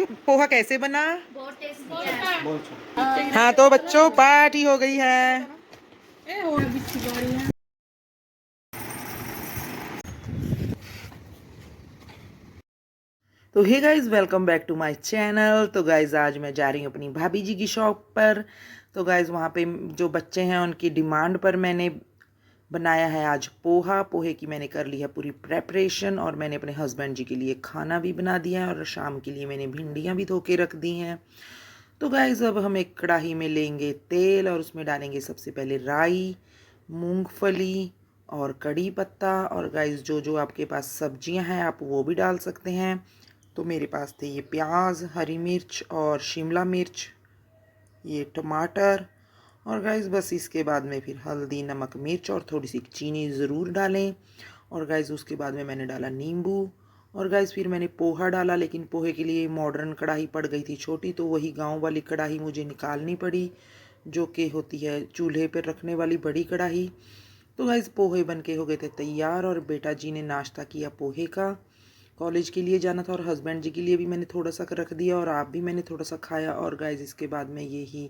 पोहा कैसे बना? बहुत टेस्टी है। हाँ तो बच्चों पार्टी हो गई है। तो hey guys welcome back to my channel. तो गाइज आज मैं जा रही हूँ अपनी भाभी जी की शॉप पर। तो गाइज वहाँ पे जो बच्चे हैं उनकी डिमांड पर मैंने बनाया है आज पोहा। पोहे की मैंने कर ली है पूरी प्रेपरेशन और मैंने अपने हस्बैंड जी के लिए खाना भी बना दिया है और शाम के लिए मैंने भिंडियाँ भी धो के रख दी हैं। तो गाइज अब हम एक कढ़ाई में लेंगे तेल और उसमें डालेंगे सबसे पहले राई, मूंगफली और कड़ी पत्ता। और गाइज जो जो आपके पास सब्जियां हैं आप वो भी डाल सकते हैं। तो मेरे पास थे ये प्याज, हरी मिर्च और शिमला मिर्च, ये टमाटर। और गाइस बस इसके बाद में फिर हल्दी, नमक, मिर्च और थोड़ी सी चीनी ज़रूर डालें। और गाइस उसके बाद में मैंने डाला नींबू। और गाइस फिर मैंने पोहा डाला, लेकिन पोहे के लिए मॉडर्न कढ़ाई पड़ गई थी छोटी, तो वही गांव वाली कढ़ाई मुझे निकालनी पड़ी, जो कि होती है चूल्हे पर रखने वाली बड़ी कढ़ाई। तो गाइस पोहे बन के हो गए थे तैयार और बेटा जी ने नाश्ता किया पोहे का। कॉलेज के लिए जाना था और हस्बैंड जी के लिए भी मैंने थोड़ा सा रख दिया और आप भी मैंने थोड़ा सा खाया। और गाइस इसके बाद में यही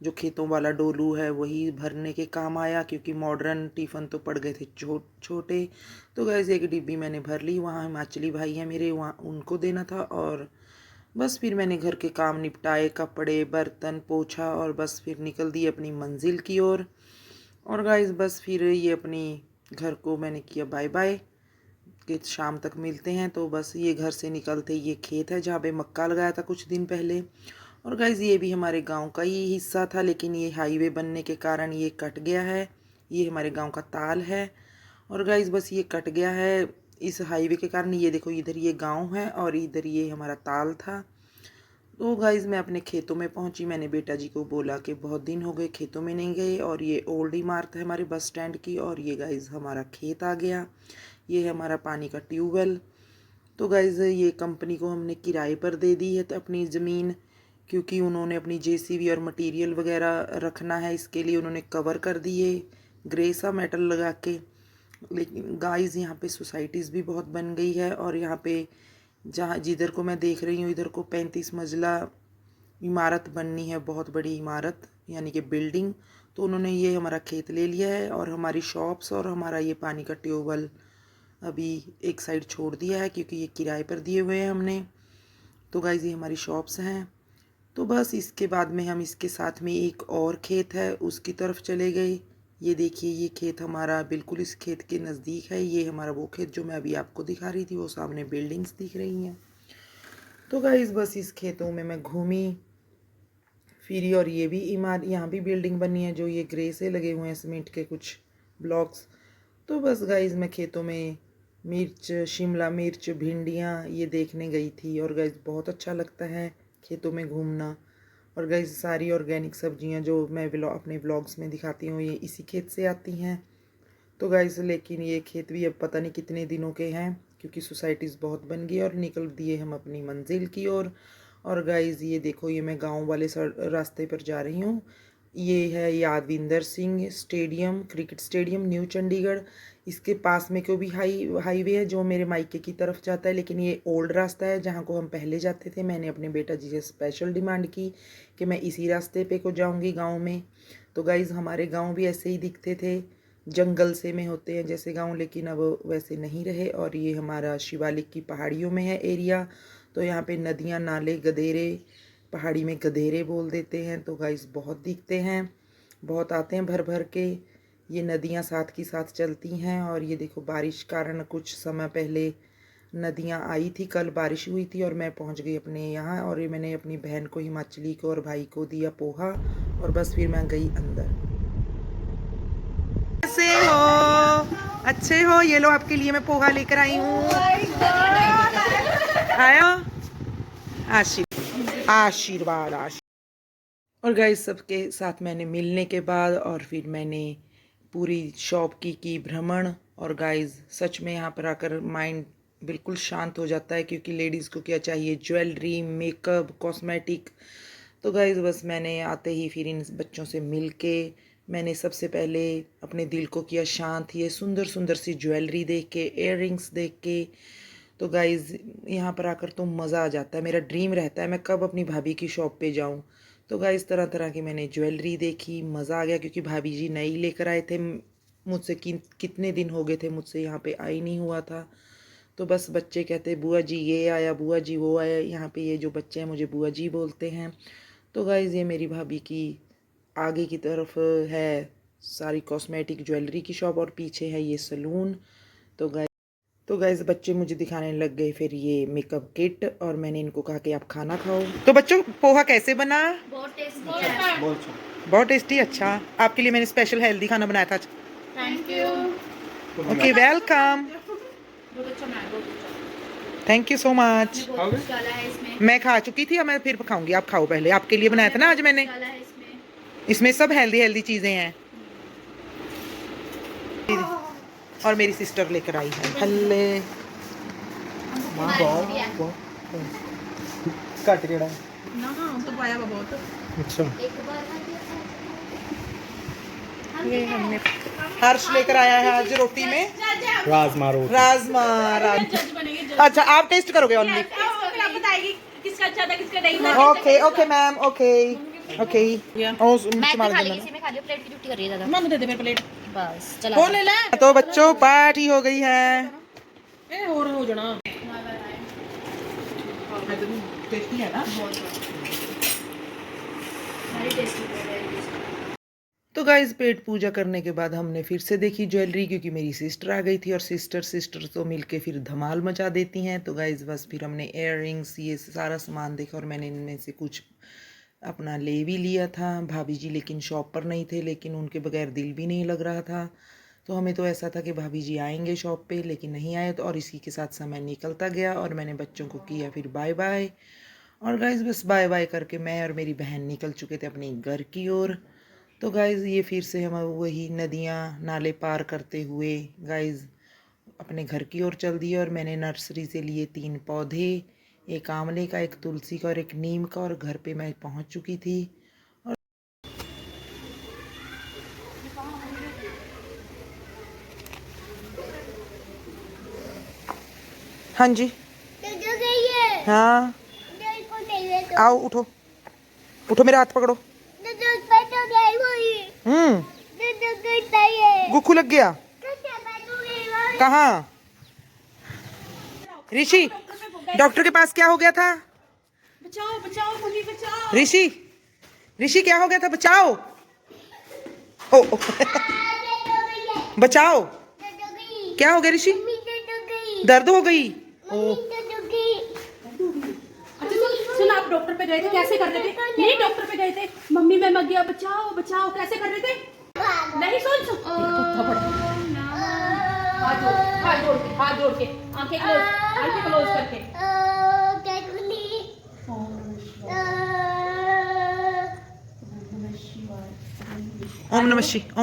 जो खेतों वाला डोलू है वही भरने के काम आया, क्योंकि मॉडर्न टिफ़िन तो पड़ गए थे छोटे। तो गाइस एक डिब्बी मैंने भर ली। वहाँ हिमाचली भाई हैं मेरे, वहाँ उनको देना था। और बस फिर मैंने घर के काम निपटाए, कपड़े, बर्तन, पोछा और बस फिर निकल दी अपनी मंजिल की ओर। और गाइस बस फिर ये अपनी घर को मैंने किया बाय बाय कि शाम तक मिलते हैं। तो बस ये घर से निकलते ये खेत है जहाँ पे मक्का लगाया था कुछ दिन पहले। और गाइज़ ये भी हमारे गांव का ही हिस्सा था, लेकिन ये हाईवे बनने के कारण ये कट गया है। ये हमारे गांव का ताल है और गाइज़ बस ये कट गया है इस हाईवे के कारण। ये देखो इधर ये गांव है और इधर ये हमारा ताल था। तो गाइज़ मैं अपने खेतों में पहुंची। मैंने बेटा जी को बोला कि बहुत दिन हो गए खेतों में नहीं गए। और ये ओल्ड इमारत है हमारे बस स्टैंड की। और ये गाइज़ हमारा खेत आ गया। ये है हमारा पानी का ट्यूबवेल। तो गाइज़ ये कंपनी को हमने किराए पर दे दी है तो अपनी ज़मीन, क्योंकि उन्होंने अपनी जेसीबी और मटेरियल वगैरह रखना है, इसके लिए उन्होंने कवर कर दिए ग्रे सा मेटल लगा के। लेकिन गाइज़ यहाँ पे सोसाइटीज़ भी बहुत बन गई है और यहाँ पे जहाँ जिधर को मैं देख रही हूँ इधर को 35 मंजिला इमारत बननी है, बहुत बड़ी इमारत यानी कि बिल्डिंग। तो उन्होंने ये हमारा खेत ले लिया है और हमारी शॉप्स और हमारा ये पानी का ट्यूबवेल अभी एक साइड छोड़ दिया है, क्योंकि ये किराए पर दिए हुए हैं हमने। तो गाइज़ ये हमारी शॉप्स हैं। तो बस इसके बाद में हम इसके साथ में एक और खेत है उसकी तरफ चले गए। ये देखिए ये खेत हमारा बिल्कुल इस खेत के नज़दीक है। ये हमारा वो खेत जो मैं अभी आपको दिखा रही थी, वो सामने बिल्डिंग्स दिख रही हैं। तो गाइज़ बस इस खेतों में मैं घूमी फिरी और ये भी यहाँ भी बिल्डिंग बनी है जो ये ग्रे से लगे हुए हैं सीमेंट के कुछ ब्लॉक्स। तो बस गाइज़ मैं खेतों में मिर्च, शिमला मिर्च, भिंडियाँ ये देखने गई थी। और गाइज़ बहुत अच्छा लगता है खेतों में घूमना। और गाइज़ सारी ऑर्गेनिक सब्जियां जो मैं अपने व्लॉग्स में दिखाती हूँ ये इसी खेत से आती हैं। तो गाइज़ लेकिन ये खेत भी अब पता नहीं कितने दिनों के हैं, क्योंकि सोसाइटीज़ बहुत बन गई और निकल दिए हम अपनी मंजिल की ओर। और गाइज़ ये देखो ये मैं गांव वाले रास्ते पर जा रही हूँ। ये है Yadavindra Singh stadium, cricket stadium, New Chandigarh. इसके पास में को भी हाईवे है जो मेरे मायके की तरफ जाता है, लेकिन ये ओल्ड रास्ता है जहाँ को हम पहले जाते थे। मैंने अपने बेटा जी से स्पेशल डिमांड की कि मैं इसी रास्ते पे को जाऊँगी गाँव में। तो गाइज़ हमारे गाँव भी ऐसे ही दिखते थे, जंगल से में होते हैं जैसे गांव, लेकिन अब वैसे नहीं रहे। और ये हमारा शिवालिक की पहाड़ियों में है एरिया। तो यहाँ पे नदियाँ, नाले, गधेरे, पहाड़ी में गधेरे बोल देते हैं। तो गाइस बहुत दिखते हैं, बहुत आते हैं भर भर के। ये नदियाँ साथ की साथ चलती हैं। और ये देखो बारिश कारण कुछ समय पहले नदियाँ आई थी, कल बारिश हुई थी और मैं पहुँच गई अपने यहाँ। और ये मैंने अपनी बहन को, हिमाचली को और भाई को दिया पोहा और बस फिर मैं गई अंदर। कैसे हो? अच्छे हो? ये लो आपके लिए मैं पोहा लेकर आई हूँ। आया आशीर्वाद आशीर्वाद आशीर्वाद। और गाइस सबके साथ मैंने मिलने के बाद और फिर मैंने पूरी शॉप की भ्रमण। और गाइस सच में यहाँ पर आकर माइंड बिल्कुल शांत हो जाता है, क्योंकि लेडीज़ को क्या चाहिए, ज्वेलरी, मेकअप, कॉस्मेटिक। तो गाइस बस मैंने आते ही फिर इन बच्चों से मिल के मैंने सबसे पहले अपने दिल को किया शांत, ये सुंदर सुंदर सी ज्वेलरी देख के, इयररिंग्स देख के। तो गाइज़ यहाँ पर आकर तो मज़ा आ जाता है, मेरा ड्रीम रहता है मैं कब अपनी भाभी की शॉप पे जाऊँ। तो गाइज़ तरह तरह की मैंने ज्वेलरी देखी, मज़ा आ गया क्योंकि भाभी जी नई लेकर आए थे। मुझसे कितने दिन हो गए थे मुझसे यहाँ पे आई नहीं हुआ था। तो बस बच्चे कहते बुआ जी ये आया, बुआ जी वो आया। यहाँ पे ये जो बच्चे हैं मुझे बुआ जी बोलते हैं। तो गाइज़ ये मेरी भाभी की आगे की तरफ है सारी कॉस्मेटिक ज्वेलरी की शॉप और पीछे है ये सलून। तो गाइज़ बच्चे मुझे दिखाने लग गए फिर ये मेकअप किट और मैंने इनको कहा कि आप खाना खाओ। तो बच्चों पोहा कैसे बना? बहुत टेस्टी है। बहुत टेस्टी। अच्छा, आपके लिए मैंने स्पेशल हेल्दी खाना बनाया था। Thank you. Okay welcome, thank you so much. कुछ डाला है इसमें। मैं खा चुकी थी अब मैं फिर खाऊंगी, आप खाओ पहले। आपके लिए बनाया था ना आज मैंने। डाला है इसमें। इसमें सब हेल्दी हेल्दी चीज़ें हैं और मेरी सिस्टर लेकर आई है भल्ले। घट केड़ा ना तो पाया बहुत। अच्छा एक बार ये हमने हर्ष लेकर आया है आज रोटी में राजमा रोटी राजमा। अच्छा आप टेस्ट करोगे ओनली? किसका अच्छा था किसका नहीं था। Okay okay ma'am, okay okay. मैं खा ली, इसी में खा लियो, प्लेट की ड्यूटी कर रही है दादा। दे दे मेरे प्लेट। बस चला। तो बच्चों पार्टी हो गई है। हो जाना टेस्टी है ना? तो गाइज पेट पूजा करने के बाद हमने फिर से देखी ज्वेलरी क्योंकि मेरी सिस्टर आ गई थी और सिस्टर तो मिलके फिर धमाल मचा देती हैं। तो गाइज बस फिर हमने इयररिंग्स ये सारा सामान देखा और मैंने इनमें से कुछ अपना ले भी लिया था। भाभी जी लेकिन शॉप पर नहीं थे, लेकिन उनके बगैर दिल भी नहीं लग रहा था। तो हमें तो ऐसा था कि भाभी जी आएंगे शॉप पे, लेकिन नहीं आए। तो और इसी के साथ समय निकलता गया और मैंने बच्चों को किया फिर बाय बाय। और गाइज बस बाय बाय करके मैं और मेरी बहन निकल चुके थे अपने घर की ओर। तो गाइज़ ये फिर से हम वही नदियाँ नाले पार करते हुए गाइज़ अपने घर की ओर चल दिए। और मैंने नर्सरी से लिए 3 पौधे, एक आंवले का, एक तुलसी का और एक नीम का, और घर पे मैं पहुंच चुकी थी। और हाँ जी हाँ आओ उठो उठो, मेरा हाथ पकड़ो। गुक्खू लग गया कहाँ? ऋषि डॉक्टर के पास क्या हो गया था? बचाओ बचाओ मम्मी बचाओ। ऋषि क्या हो गया था? बचाओ ओ। बचाओ क्या हो गया ऋषि? दर्द हो गई ओ। सुन आप डॉक्टर पे गए थे, कैसे कर रहे थे? नहीं डॉक्टर पे गए थे, मम्मी मैं मर गया, बचाओ बचाओ, कैसे कर रहे थे? नहीं सुन हाथ जोड़ के आंखें क्लोज करके ओम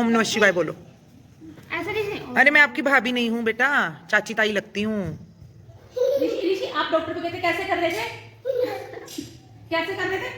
नमः शिवाय बोलो। ऐसा नहीं। अरे मैं आपकी भाभी नहीं हूँ बेटा, चाची ताई लगती हूँ। ऋषि आप डॉक्टर पे गए थे, कैसे कर रहे थे? कैसे कर रहे थे?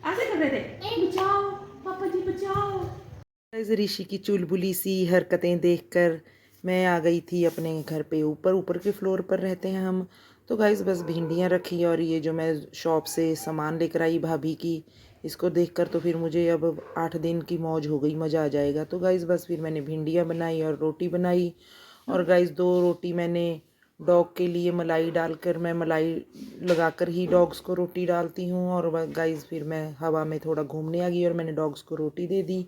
ऐसे कर रहे थे? बचाओ पापा जी बचाओ। ऋषि की चुलबुली सी हरकतें देखकर मैं आ गई थी अपने घर पे। ऊपर के फ्लोर पर रहते हैं हम। तो गाइस बस भिंडियाँ रखी और ये जो मैं शॉप से सामान लेकर आई भाभी की, इसको देखकर तो फिर मुझे अब 8 दिन की मौज हो गई, मज़ा आ जाएगा। तो गाइस बस फिर मैंने भिंडियाँ बनाई और रोटी बनाई। और गाइस 2 रोटी मैंने डॉग के लिए मलाई डालकर, मैं मलाई लगाकर ही डॉग्स को रोटी डालती हूँ। और गाइस फिर मैं हवा में थोड़ा घूमने आ गई और मैंने डॉग्स को रोटी दे दी।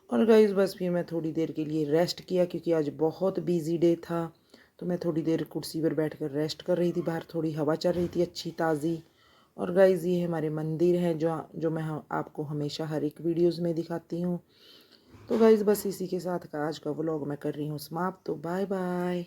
और गाइस बस फिर मैं थोड़ी देर के लिए रेस्ट किया क्योंकि आज बहुत बिजी डे था। तो मैं थोड़ी देर कुर्सी पर बैठकर रेस्ट कर रही थी, बाहर थोड़ी हवा चल रही थी अच्छी ताज़ी। और गाइस ये हमारे मंदिर हैं जो मैं आपको हमेशा हर एक वीडियोज़ में दिखाती हूँ। तो गाइस बस इसी के साथ आज का व्लॉग मैं कर रही हूँ समाप्त। तो बाय बाय।